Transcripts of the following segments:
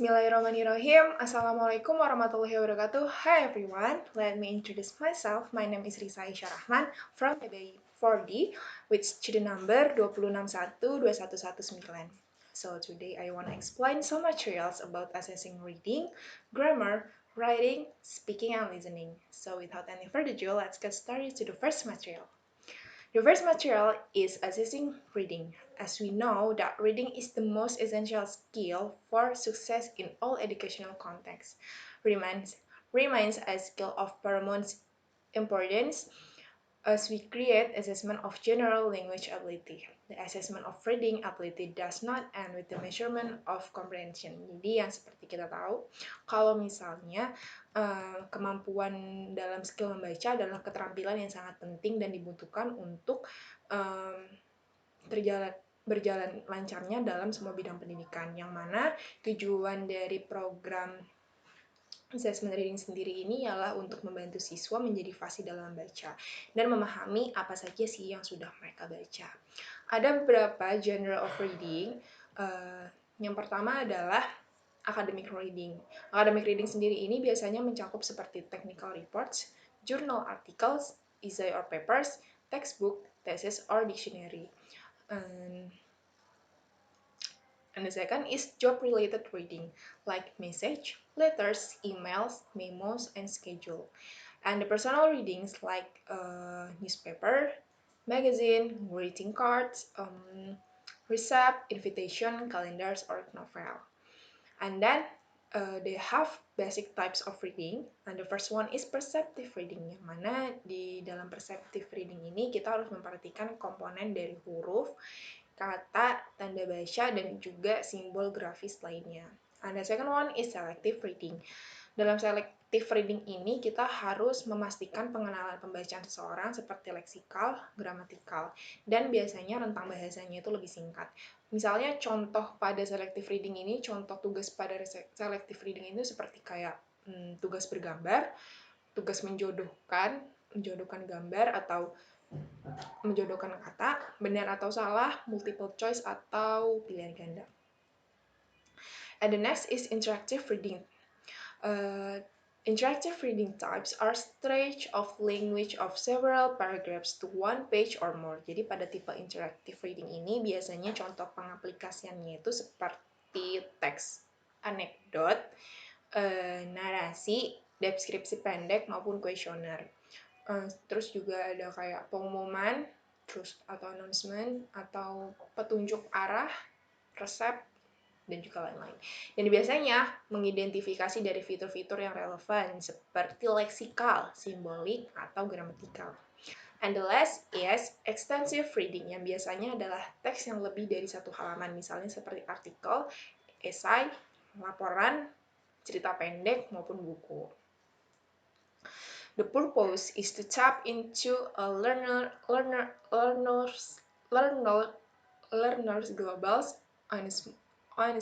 Bismillahirrahmanirrahim. Assalamualaikum warahmatullahi wabarakatuh. Hi everyone, let me introduce myself. My name is Risa Aisyah Rahman from PBI 4D with student number 2611219. So today I want to explain some materials about assessing reading, grammar, writing, speaking, and listening. So without any further ado, let's get started to the first material. The first material is assessing reading. As we know that reading is the most essential skill for success in all educational contexts. Remains a skill of paramount importance as we create assessment of general language ability. The assessment of reading ability does not end with the measurement of comprehension. Jadi yang seperti kita tahu, kalau misalnya kemampuan dalam skill membaca adalah keterampilan yang sangat penting dan dibutuhkan untuk berjalan lancarnya dalam semua bidang pendidikan. Yang mana tujuan dari program assessment reading sendiri ini ialah untuk membantu siswa menjadi fasih dalam membaca dan memahami apa saja sih yang sudah mereka baca. Ada beberapa genre of reading. Yang pertama adalah academic reading. Academic reading sendiri ini biasanya mencakup seperti technical reports, journal articles, essay or papers, textbook, thesis, or dictionary. And the second is job-related reading, like message, letters, emails, memos, and schedule. And the personal readings like newspaper, magazine, greeting cards, receipt, invitation, calendars, or novel. And then they have basic types of reading. And the first one is perceptive reading, yang mana di dalam perceptive reading ini kita harus memperhatikan komponen dari huruf, kata, tanda baca, dan juga simbol grafis lainnya. And the second one is selective reading. Dalam selective reading ini kita harus memastikan pengenalan pembacaan seseorang seperti leksikal, gramatikal, dan biasanya rentang bahasanya itu lebih singkat. Misalnya contoh pada selective reading ini, contoh tugas pada selective reading itu seperti kayak tugas bergambar, tugas menjodohkan gambar atau menjodohkan kata, benar atau salah, multiple choice atau pilihan ganda. And the next is interactive reading. Interactive reading types are stretch of language of several paragraphs to one page or more. Jadi pada tipe interactive reading ini biasanya contoh pengaplikasiannya itu seperti teks, anekdot, narasi, deskripsi pendek maupun kuesioner. Terus juga ada kayak pengumuman, terus atau announcement, atau petunjuk arah, resep, dan juga lain-lain. Dan biasanya mengidentifikasi dari fitur-fitur yang relevan seperti leksikal, simbolik, atau gramatikal. And the last is extensive reading, yang biasanya adalah teks yang lebih dari satu halaman, misalnya seperti artikel, esai, laporan, cerita pendek, maupun buku. The purpose is to tap into a learner's globals on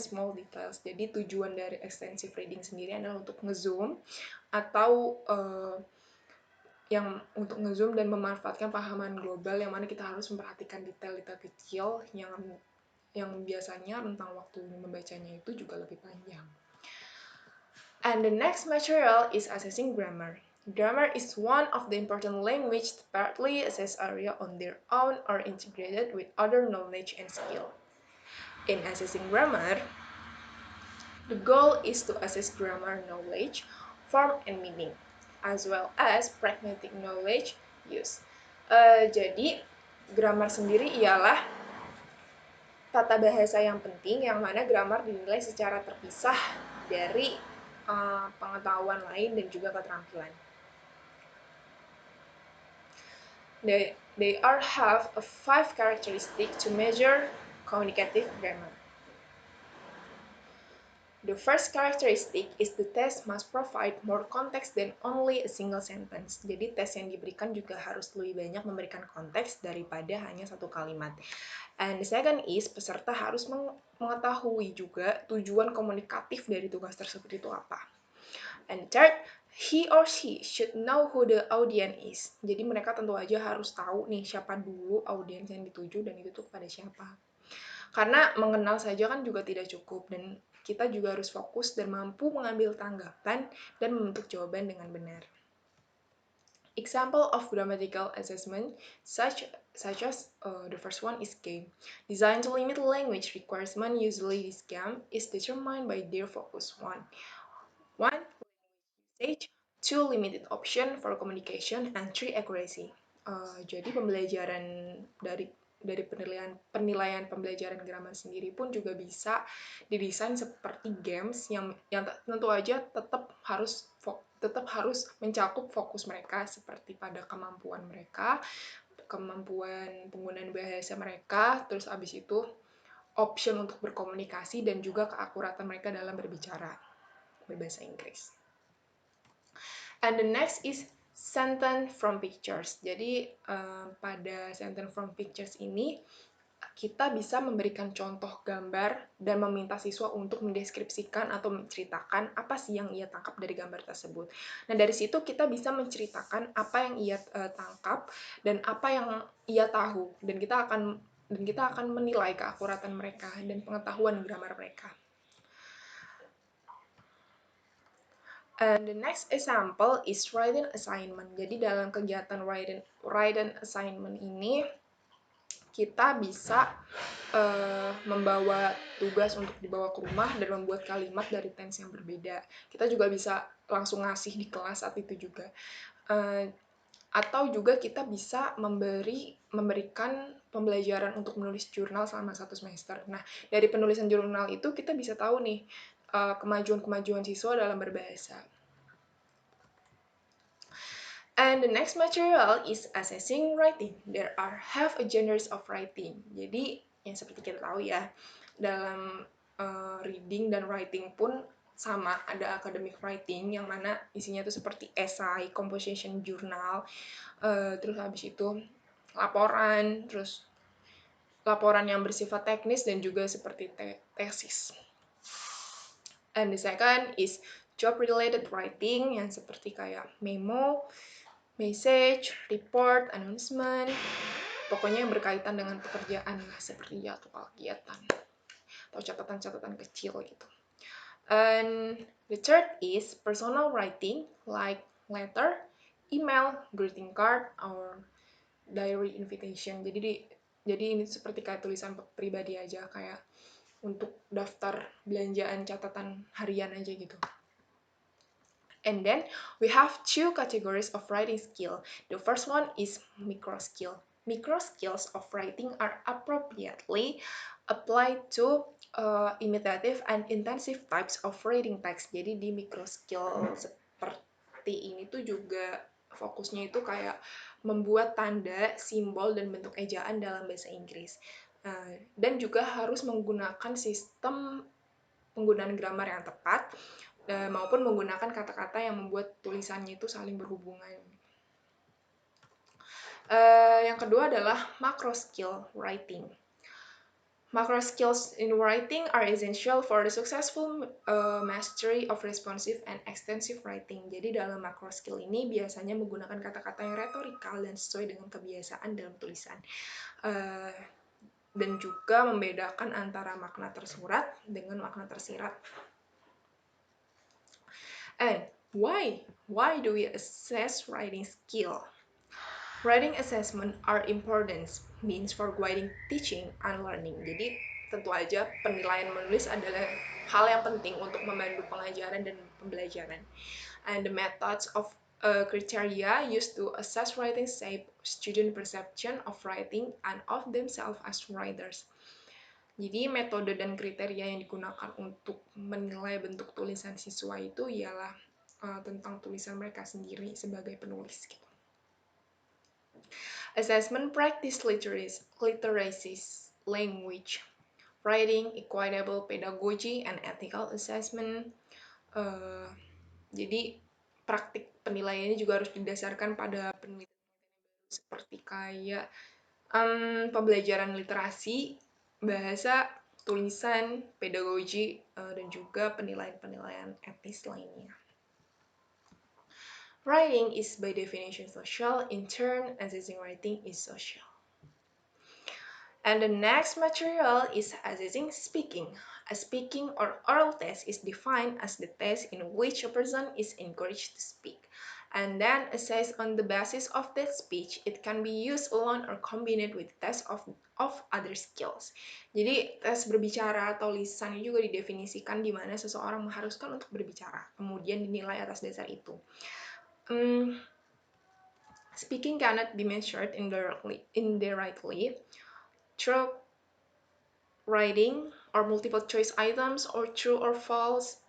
small details. Jadi tujuan dari extensive reading sendiri adalah untuk ngezoom atau untuk ngezoom dan memanfaatkan pahaman global yang mana kita harus memperhatikan detail-detail kecil yang biasanya rentang waktu membacanya itu juga lebih panjang. And the next material is assessing grammar. Grammar is one of the important language that partly assess area on their own or integrated with other knowledge and skill. In assessing grammar, the goal is to assess grammar knowledge, form and meaning, as well as pragmatic knowledge use. Jadi, grammar sendiri ialah tata bahasa yang penting, yang mana grammar dinilai secara terpisah dari pengetahuan lain dan juga keterampilan. They have 5 characteristics to measure communicative grammar. The first characteristic is the test must provide more context than only a single sentence. Jadi tes yang diberikan juga harus lebih banyak memberikan konteks daripada hanya satu kalimat. And the second is peserta harus mengetahui juga tujuan komunikatif dari tugas tersebut itu apa. And third, he or she should know who the audience is. Jadi mereka tentu aja harus tahu nih siapa dulu audiens yang dituju dan itu tuh kepada siapa. Karena mengenal saja kan juga tidak cukup, dan kita juga harus fokus dan mampu mengambil tanggapan dan membentuk jawaban dengan benar. Example of grammatical assessment, such as the first one is game. Designed to limit language requirement, usually this game is determined by their focus. One usage, two limited option for communication, and three accuracy. Jadi pembelajaran dari penilaian pembelajaran grammar sendiri pun juga bisa didesain seperti games yang tentu aja tetap harus mencakup fokus mereka seperti pada kemampuan mereka, kemampuan penggunaan bahasa mereka, terus abis itu option untuk berkomunikasi dan juga keakuratan mereka dalam berbicara berbahasa Inggris. And the next is sentence from pictures. Jadi pada sentence from pictures ini kita bisa memberikan contoh gambar dan meminta siswa untuk mendeskripsikan atau menceritakan apa sih yang ia tangkap dari gambar tersebut. Nah, dari situ kita bisa menceritakan apa yang ia tangkap dan apa yang ia tahu, dan kita akan menilai keakuratan mereka dan pengetahuan grammar mereka. And the next example is writing assignment. Jadi dalam kegiatan writing assignment ini kita bisa membawa tugas untuk dibawa ke rumah dan membuat kalimat dari tense yang berbeda. Kita juga bisa langsung ngasih di kelas saat itu juga. Atau juga kita bisa memberikan pembelajaran untuk menulis jurnal selama 1 semester. Nah, dari penulisan jurnal itu kita bisa tahu nih kemajuan-kemajuan siswa dalam berbahasa. And the next material is assessing writing. There are half a genres of writing. Jadi, yang seperti kita tahu ya, dalam reading dan writing pun sama, ada academic writing yang mana isinya itu seperti esai, composition jurnal, terus habis itu laporan yang bersifat teknis dan juga seperti tesis. And the second is job-related writing yang seperti kayak memo, message, report, announcement, pokoknya yang berkaitan dengan pekerjaan lah, seperti jadwal kegiatan atau catatan-catatan kecil gitu. And the third is personal writing like letter, email, greeting card, or diary invitation. Jadi ini seperti kayak tulisan pribadi aja, kayak untuk daftar belanjaan catatan harian aja gitu. And then we have two categories of writing skill. The first one is micro skill. Micro skills of writing are appropriately applied to imitative and intensive types of reading text. Jadi di micro skill seperti ini tuh juga fokusnya itu kayak membuat tanda, simbol, dan bentuk ejaan dalam bahasa Inggris. Dan juga harus menggunakan sistem penggunaan grammar yang tepat, maupun menggunakan kata-kata yang membuat tulisannya itu saling berhubungan. Yang kedua adalah macro skill writing. Macro skills in writing are essential for the successful mastery of responsive and extensive writing. Jadi dalam macro skill ini biasanya menggunakan kata-kata yang retorikal dan sesuai dengan kebiasaan dalam tulisan. Dan juga membedakan antara makna tersurat dengan makna tersirat. And why do we assess writing skill? Writing assessment are important means for guiding teaching and learning. Jadi tentu aja penilaian menulis adalah hal yang penting untuk memandu pengajaran dan pembelajaran. And the methods of criteria used to assess writing shape student perception of writing and of themselves as writers. Jadi metode dan kriteria yang digunakan untuk menilai bentuk tulisan siswa itu ialah tentang tulisan mereka sendiri sebagai penulis gitu. Assessment practice literacy, language, writing, equitable pedagogy, and ethical assessment. Jadi praktik penilaiannya juga harus didasarkan pada penelitian seperti kayak pembelajaran literasi, bahasa, tulisan, pedagogi, dan juga penilaian-penilaian etis lainnya. Writing is by definition social, in turn, assessing writing is social. And the next material is assessing speaking. A speaking or oral test is defined as the test in which a person is encouraged to speak and then assessed on the basis of that speech. It can be used alone or combined with tests of other skills. Jadi tes berbicara atau lisan juga didefinisikan di mana seseorang mengharuskan untuk berbicara, kemudian dinilai atas dasar itu. Speaking cannot be measured indirectly through writing or multiple choice items or true or false.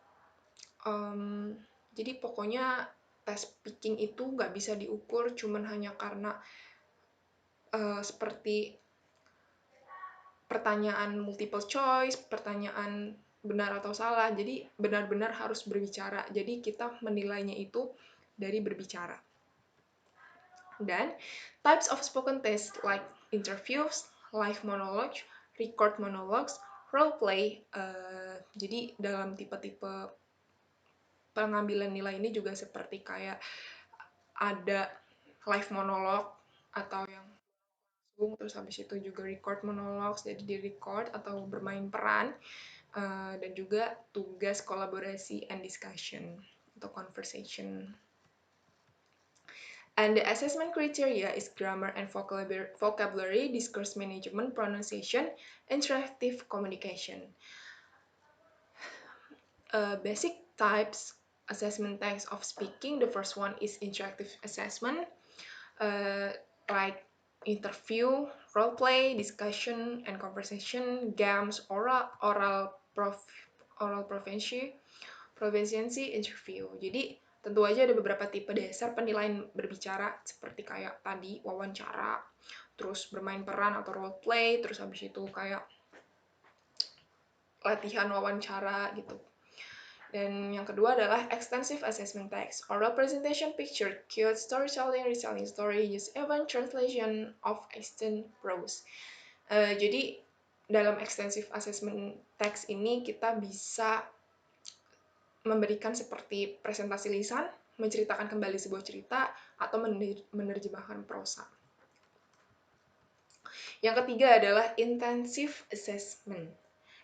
Jadi pokoknya tes speaking itu nggak bisa diukur cuman hanya karena seperti pertanyaan multiple choice, pertanyaan benar atau salah. Jadi benar-benar harus berbicara. Jadi kita menilainya itu dari berbicara. Dan types of spoken test like interviews, live monologue, record monologues, role play. Jadi dalam tipe-tipe pengambilan nilai ini juga seperti kayak ada live monologue atau yang langsung, terus habis itu juga record monologues, jadi di record atau bermain peran, dan juga tugas kolaborasi and discussion atau conversation. And the assessment criteria is grammar and vocabulary, discourse management, pronunciation, interactive communication. Basic types assessment types of speaking. The first one is interactive assessment, like interview, role play, discussion and conversation, games, oral proficiency, interview. Jadi tentu aja ada beberapa tipe dasar penilaian berbicara seperti kayak tadi wawancara, terus bermain peran atau role play, terus habis itu kayak latihan wawancara gitu. Dan yang kedua adalah extensive assessment text, oral presentation, picture, cue, storytelling, retelling story, use event, translation of extant prose. Jadi dalam extensive assessment text ini kita bisa memberikan seperti presentasi lisan, menceritakan kembali sebuah cerita, atau menerjemahkan prosa. Yang ketiga adalah intensive assessment.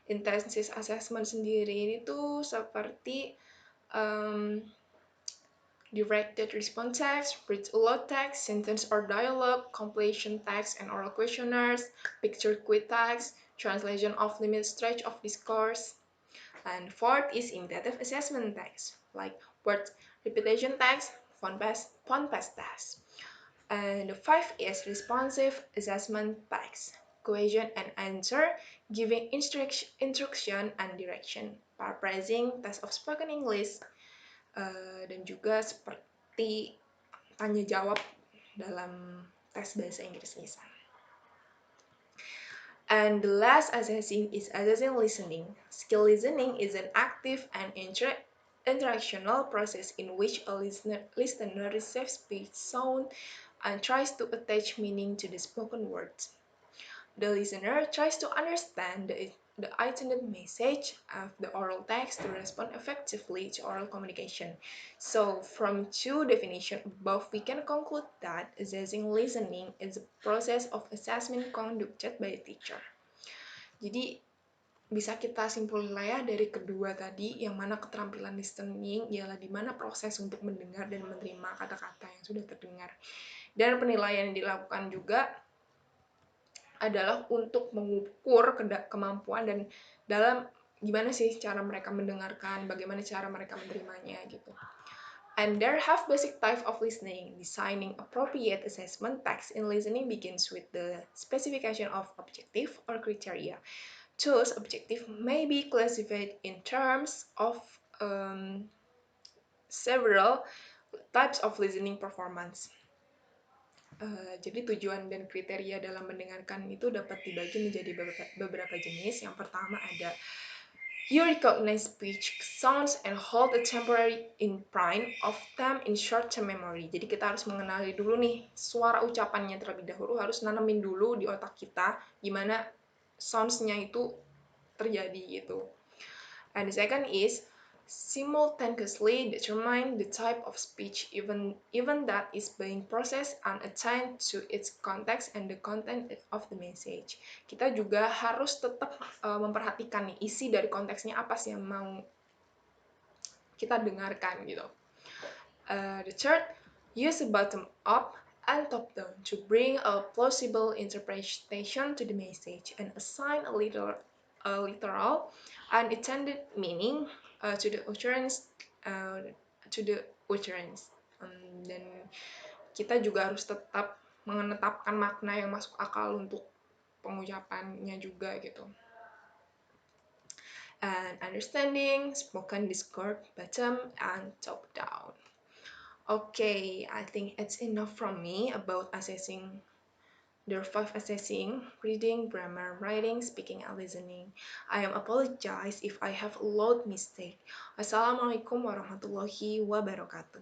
Intensive assessment sendiri ini tuh seperti directed response text, read aloud text, sentence or dialogue, completion text and oral questionnaires, picture quiz text, translation of limited stretch of discourse. And fourth is imitative assessment text, like word repetition text, font pass text. And the fifth is responsive assessment text, question and answer, giving instruction and direction, paraphrasing, test of spoken English, dan juga seperti tanya jawab dalam tes bahasa Inggris lisan. And the last assessing is assessing listening. Skill listening is an active and interactional process in which a listener receives speech, sound, and tries to attach meaning to the spoken words. The listener tries to understand the intended message of the oral text to respond effectively to oral communication. So, from two definitions above, we can conclude that assessing listening is a process of assessment conducted by a teacher. Jadi, bisa kita simpulin lah ya dari kedua tadi, yang mana keterampilan listening ialah di mana proses untuk mendengar dan menerima kata-kata yang sudah terdengar. Dan penilaian yang dilakukan juga adalah untuk mengukur kemampuan dan dalam gimana sih cara mereka mendengarkan, bagaimana cara mereka menerimanya gitu. And there have basic types of listening. Designing appropriate assessment text in listening begins with the specification of objective or criteria. Those objectives may be classified in terms of several types of listening performance. Jadi tujuan dan kriteria dalam mendengarkan itu dapat dibagi menjadi beberapa jenis. Yang pertama ada you recognize speech sounds and hold a temporary imprint of them in short-term memory. Jadi kita harus mengenali dulu nih suara ucapannya terlebih dahulu, harus nanamin dulu di otak kita gimana sounds-nya itu terjadi gitu. And the second is simultaneously determine the type of speech even that is being processed and attend to its context and the content of the message. Kita juga harus tetap memperhatikan nih isi dari konteksnya apa sih yang mau kita dengarkan gitu. The third, use a bottom up and top down to bring a plausible interpretation to the message and assign a literal and intended meaning to the utterance. Dan kita juga harus tetap menetapkan makna yang masuk akal untuk pengucapannya juga gitu. And understanding spoken discord bottom and top down. Okay, I think it's enough from me about assessing. There are 5 assessing: reading, grammar, writing, speaking, and listening. I am apologize if I have a lot mistake. Assalamualaikum warahmatullahi wabarakatuh.